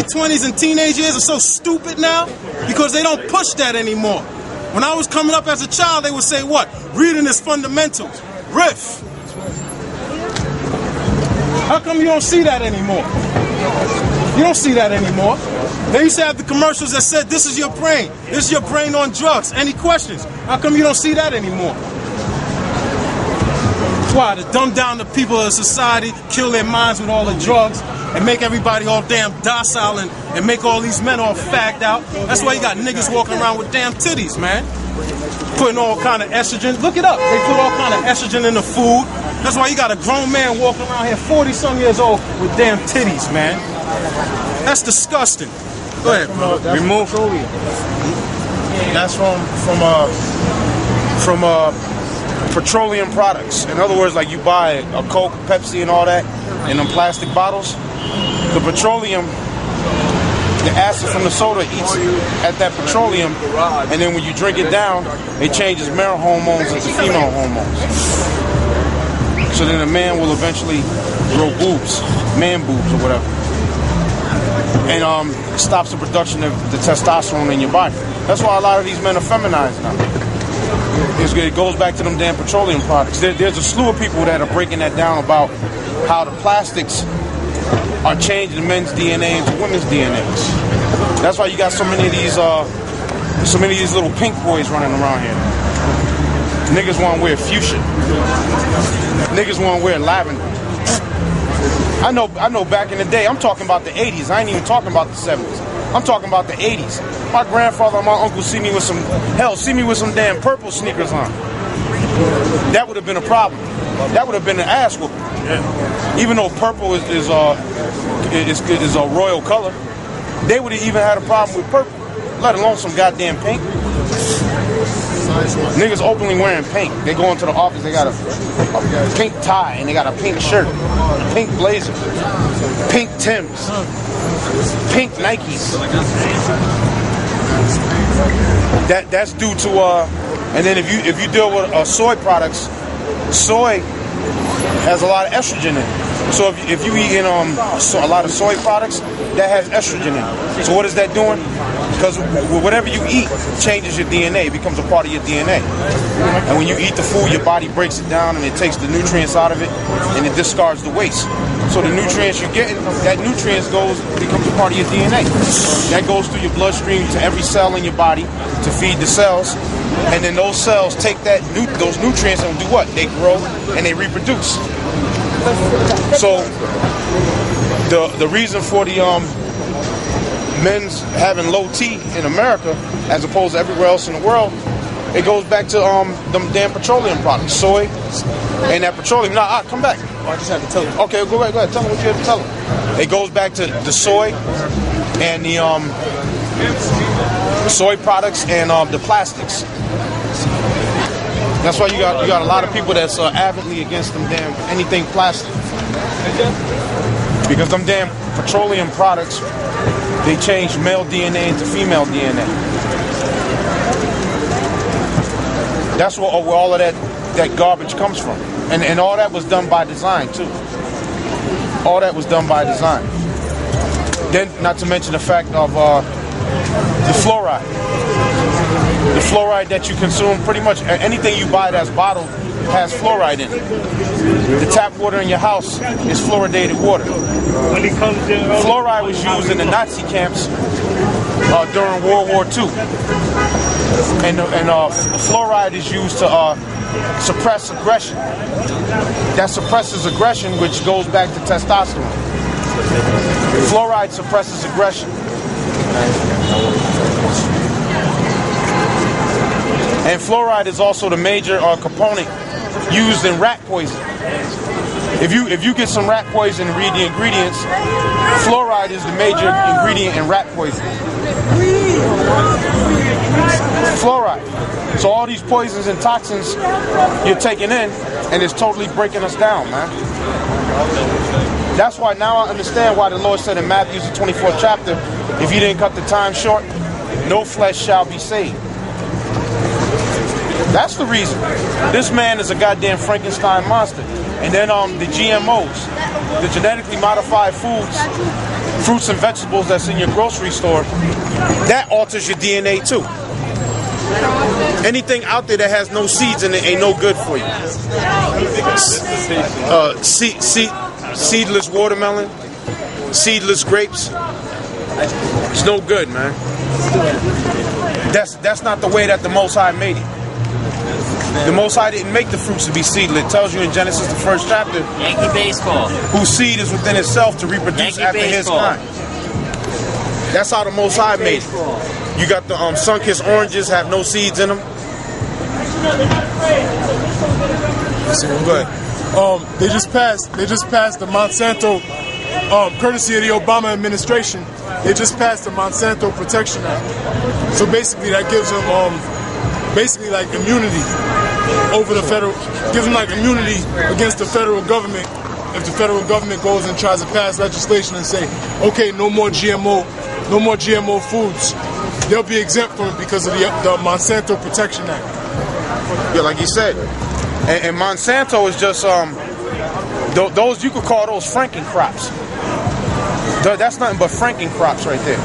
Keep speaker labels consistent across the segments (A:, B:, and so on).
A: 20s and teenage years are so stupid now because they don't push that anymore. When I was coming up as a child, they would say what? Reading is fundamentals. Riff. How come you don't see that anymore? You don't see that anymore. They used to have the commercials that said, this is your brain. This is your brain on drugs. Any questions? How come you don't see that anymore? Why? To dumb down the people of society, kill their minds with all the drugs, and make everybody all damn docile and make all these men all fagged out. That's why you got niggas walking around with damn titties, man. Putting all kind of estrogen. Look it up. They put all kind of estrogen in the food. That's why you got a grown man walking around here 40-some years old with damn titties, man. That's disgusting. Go ahead, bro.
B: Remove. That's from petroleum products. In other words, like you buy a Coke, Pepsi, and all that in them plastic bottles. The petroleum, the acid from the soda eats at that petroleum, and then when you drink it down, it changes male hormones into female hormones. So then a man will eventually grow boobs, man boobs or whatever. And stops the production of the testosterone in your body. That's why a lot of these men are feminized now. It goes back to them damn petroleum products. There's a slew of people that are breaking that down about how the plastics are changing men's DNA into women's DNAs. That's why you got so many of these little pink boys running around here. Niggas want to wear fuchsia. Niggas want to wear lavender. I know back in the day, I'm talking about the 80s. I ain't even talking about the 70s. I'm talking about the 80s. My grandfather and my uncle see me with some damn purple sneakers on. That would have been a problem. That would have been an ass whooping. Yeah. Even though purple is a royal color, they would have even had a problem with purple, let alone some goddamn pink. Niggas openly wearing pink. They go into the office, they got a pink tie and they got a pink shirt, a pink blazer, pink Timbs, pink Nikes. That's due to and then if you deal with soy products, soy has a lot of estrogen in it. So if you eat a lot of soy products, that has estrogen in it. So what is that doing? Because whatever you eat changes your DNA, it becomes a part of your DNA. And when you eat the food, your body breaks it down and it takes the nutrients out of it and it discards the waste. So the nutrients you're getting, that nutrients becomes a part of your DNA. That goes through your bloodstream to every cell in your body to feed the cells. And then those cells take those nutrients and do what? They grow and they reproduce. So the reason for the men's having low T in America as opposed to everywhere else in the world, it goes back to them damn petroleum products, soy, and that petroleum. Nah, come back.
A: I just have to tell you.
B: Okay, go ahead. Tell me what you have to tell them. It goes back to the soy and the soy products and the plastics. That's why you got a lot of people that's avidly against them damn anything plastic. Because them damn petroleum products, they change male DNA into female DNA. That's where all of that garbage comes from. And all that was done by design too. All that was done by design. Then not to mention the fact of the fluoride. The fluoride that you consume, pretty much anything you buy that's bottled has fluoride in it. The tap water in your house is fluoridated water. Fluoride was used in the Nazi camps during World War II. And fluoride is used to suppress aggression. That suppresses aggression, which goes back to testosterone. Fluoride suppresses aggression. And fluoride is also the major component used in rat poison. If you get some rat poison and read the ingredients, fluoride is the major ingredient in rat poison. Fluoride. So all these poisons and toxins you're taking in, and it's totally breaking us down, man. That's why now I understand why the Lord said in Matthew, the 24th chapter, if you didn't cut the time short, no flesh shall be saved. That's the reason. This man is a goddamn Frankenstein monster. And then the GMOs, the genetically modified foods, fruits and vegetables that's in your grocery store, that alters your DNA too. Anything out there that has no seeds in it ain't no good for you. Seedless watermelon, seedless grapes, it's no good, man. That's not the way that the Most High made it. The Most High didn't make the fruits to be seedless. It tells you in Genesis, the 1st chapter,
C: Yankee baseball,
B: whose seed is within itself to reproduce
C: Yankee
B: after
C: baseball.
B: his kind. That's how the Most High made it. You got the sun-kissed oranges, have no seeds in them. Go ahead.
A: They just passed the Monsanto, courtesy of the Obama administration. They just passed the Monsanto Protection Act. So basically, that gives them basically like immunity over the federal, gives them like immunity against the federal government. If the federal government goes and tries to pass legislation and say, okay, no more GMO foods, they'll be exempt from it because of the Monsanto Protection Act.
B: Yeah, like you said. And Monsanto is just, those, you could call those Frankencrops. That's nothing but Frankencrops right there.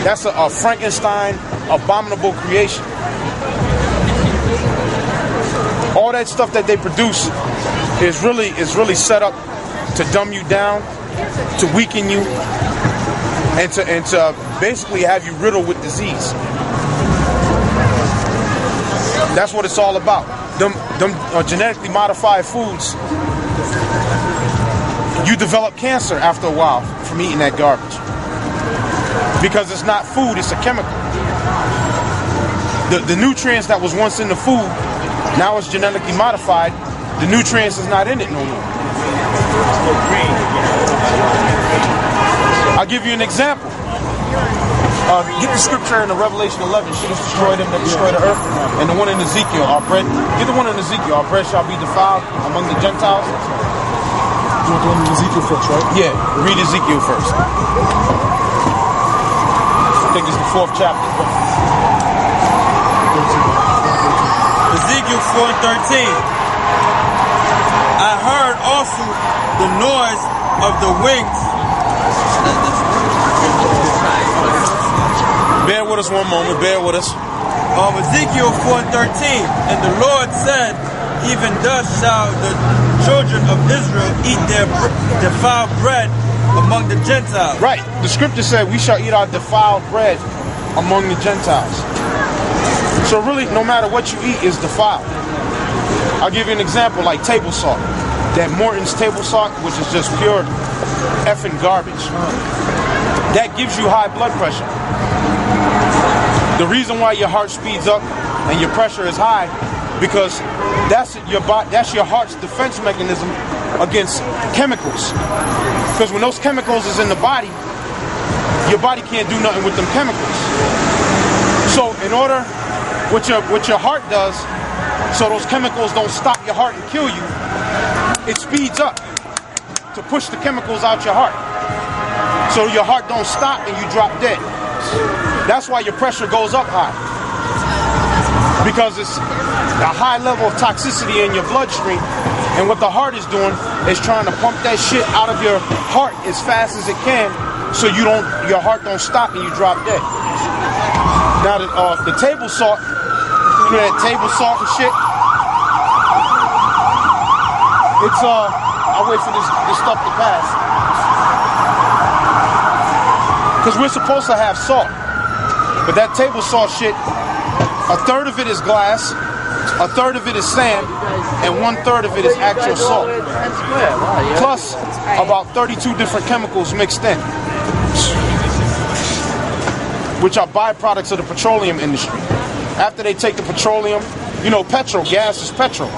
B: That's a Frankenstein abominable creation. All that stuff that they produce is really set up to dumb you down, to weaken you, and to basically have you riddled with disease. That's what it's all about. Them genetically modified foods, you develop cancer after a while from eating that garbage. Because it's not food, it's a chemical. The nutrients that was once in the food, now it's genetically modified. The nutrients is not in it no more. I'll give you an example. Get the scripture in the Revelation 11. Shit has destroyed them that destroy the earth. And the one in Ezekiel, our bread. Get the one in Ezekiel. Our bread shall be defiled among the Gentiles.
A: You want the one in Ezekiel first, right?
B: Yeah, read Ezekiel first. I think it's the 4th chapter.
D: Ezekiel 4:13. I heard also the noise of the wings.
B: Bear with us one moment, bear with us.
D: Ezekiel 4:13. And the Lord said, even thus shall the children of Israel eat their defiled bread among the Gentiles.
B: Right, the scripture said we shall eat our defiled bread among the Gentiles. So really, no matter what you eat is defiled. I'll give you an example, like table salt. That Morton's table salt, which is just pure effing garbage. That gives you high blood pressure. The reason why your heart speeds up and your pressure is high, because that's your heart's defense mechanism against chemicals. Because when those chemicals is in the body, your body can't do nothing with them chemicals. So in order, what your heart does, so those chemicals don't stop your heart and kill you, it speeds up to push the chemicals out your heart. So your heart don't stop and you drop dead. That's why your pressure goes up high. Because it's a high level of toxicity in your bloodstream. And what the heart is doing is trying to pump that shit out of your heart as fast as it can, so your heart don't stop and you drop dead. Now the table salt, you know that table salt and shit? It's I'll wait for this stuff to pass. Because we're supposed to have salt. But that table salt shit, a third of it is glass, a third of it is sand, and 1/3 of it is actual salt. Plus about 32 different chemicals mixed in, which are byproducts of the petroleum industry. After they take the petroleum, petrol, gas is petrol.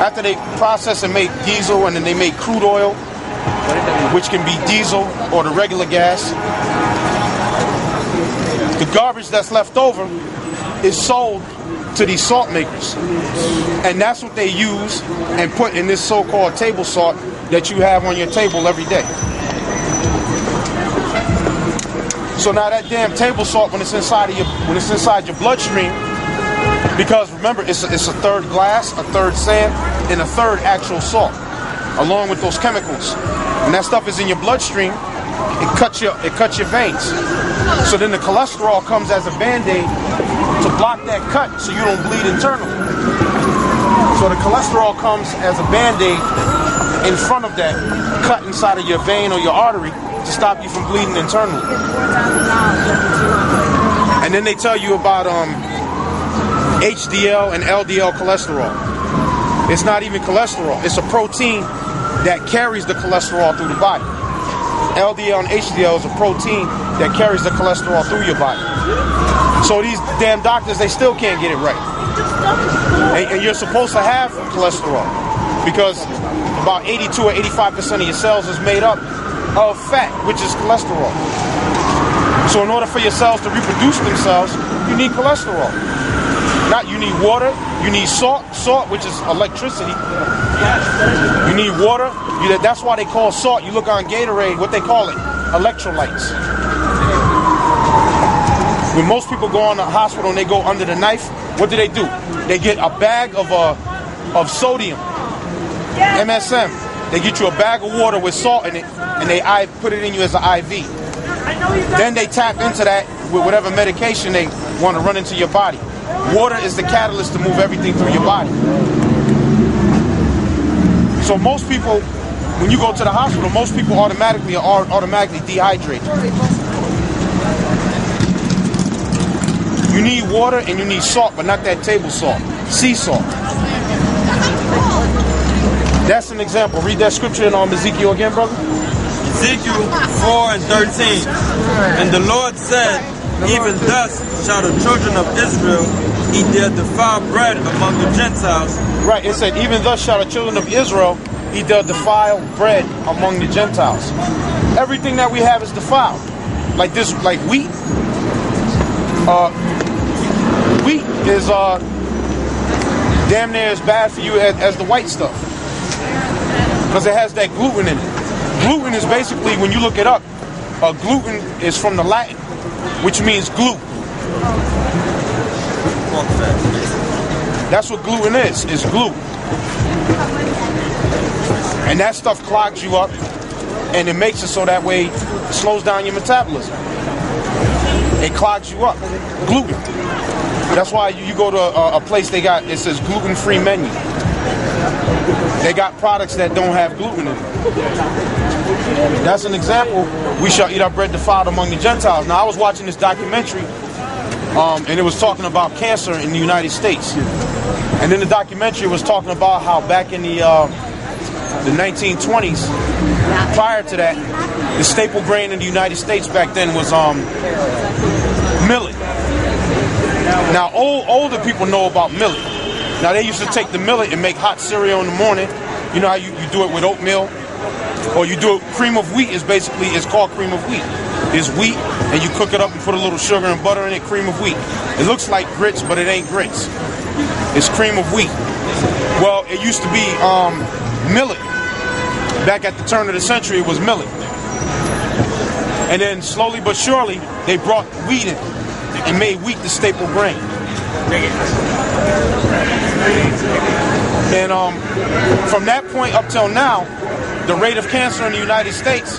B: After they process and make diesel, and then they make crude oil, which can be diesel or the regular gas. The garbage that's left over is sold to these salt makers. And that's what they use and put in this so-called table salt that you have on your table every day. So now that damn table salt, when it's inside your bloodstream, because remember, it's a third glass, a third sand, and a third actual salt, along with those chemicals. When that stuff is in your bloodstream, it cuts your veins. So then the cholesterol comes as a band-aid to block that cut so you don't bleed internally. So the cholesterol comes as a band-aid in front of that cut inside of your vein or your artery to stop you from bleeding internally. And then they tell you about HDL and LDL cholesterol. It's not even cholesterol. It's a protein that carries the cholesterol through the body. LDL and HDL is a protein that carries the cholesterol through your body. So these damn doctors, they still can't get it right. And you're supposed to have cholesterol because about 82 or 85% of your cells is made up of fat, which is cholesterol. So in order for your cells to reproduce themselves, you need cholesterol. Not you need water, you need salt, which is electricity. You need water. That's why they call salt, you look on Gatorade, what they call it, electrolytes. When most people go on the hospital and they go under the knife, what do? They get a bag of sodium, MSM. They get you a bag of water with salt in it, and they put it in you as an IV. Then they tap into that with whatever medication they want to run into your body. Water is the catalyst to move everything through your body. So most people, when you go to the hospital, most people automatically dehydrated. You need water and you need salt, but not that table salt. Sea salt. That's an example. Read that scripture in Ezekiel again, brother.
D: Ezekiel 4:13. And the Lord said, even thus shall the children of Israel eat their defiled bread among the Gentiles.
B: Right, it said, even thus shall the children of Israel eat their defiled bread among the Gentiles. Everything that we have is defiled. Like this, like wheat. Wheat is damn near as bad for you as the white stuff. Because it has that gluten in it. Gluten is basically, when you look it up, gluten is from the Latin, which means glue. That's what gluten is glue. And that stuff clogs you up, and it makes it so that way it slows down your metabolism. It clogs you up. Gluten. That's why you go to a place it says gluten-free menu. They got products that don't have gluten in it. That's an example. We shall eat our bread defiled among the Gentiles. Now I was watching this documentary, and it was talking about cancer in the United States. And then the documentary was talking about how back in the 1920s, prior to that, the staple grain in the United States back then was millet. Now older people know about millet. Now they used to take the millet and make hot cereal in the morning. You know how you do it with oatmeal? Or you do it, cream of wheat it's called cream of wheat. It's wheat and you cook it up and put a little sugar and butter in it, cream of wheat. It looks like grits, but it ain't grits. It's cream of wheat. Well, it used to be millet. Back at the turn of the century, it was millet. And then slowly but surely, they brought wheat in and made wheat the staple grain. And from that point up till now, the rate of cancer in the United States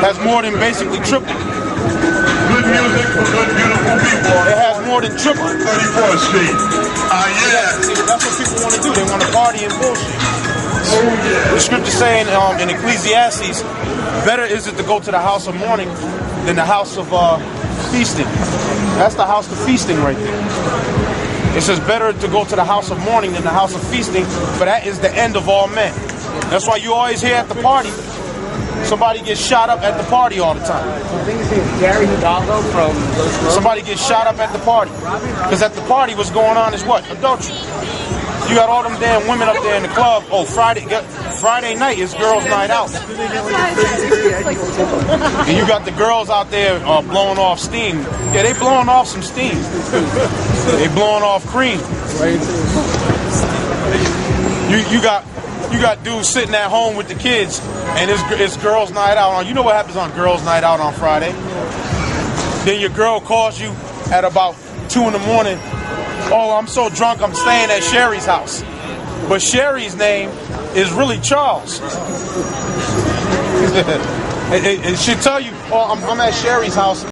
B: has more than basically tripled.
C: Good music for good, beautiful people.
B: It has more than tripled.
C: 34th Street.
B: That's what people want to do. They want to party and bullshit.
C: Oh, yeah.
B: The scripture saying in Ecclesiastes, better is it to go to the house of mourning than the house of feasting. That's the house of feasting right there. It says better to go to the house of mourning than the house of feasting, but that is the end of all men. That's why you always hear at the party, somebody gets shot up at the party all the time. Somebody gets shot up at the party. Because at the party what's going on is what? Adultery. You got all them damn women up there in the club. Oh, Friday night is girls' night out. And you got the girls out there blowing off steam. Yeah, they blowing off some steam. They blowing off cream. You got dudes sitting at home with the kids, and it's girls' night out. You know what happens on girls' night out on Friday? Then your girl calls you at about 2 in the morning. Oh, I'm so drunk, I'm staying at Sherry's house. But Sherry's name is really Charles. It should tell you. Oh, I'm at Sherry's house.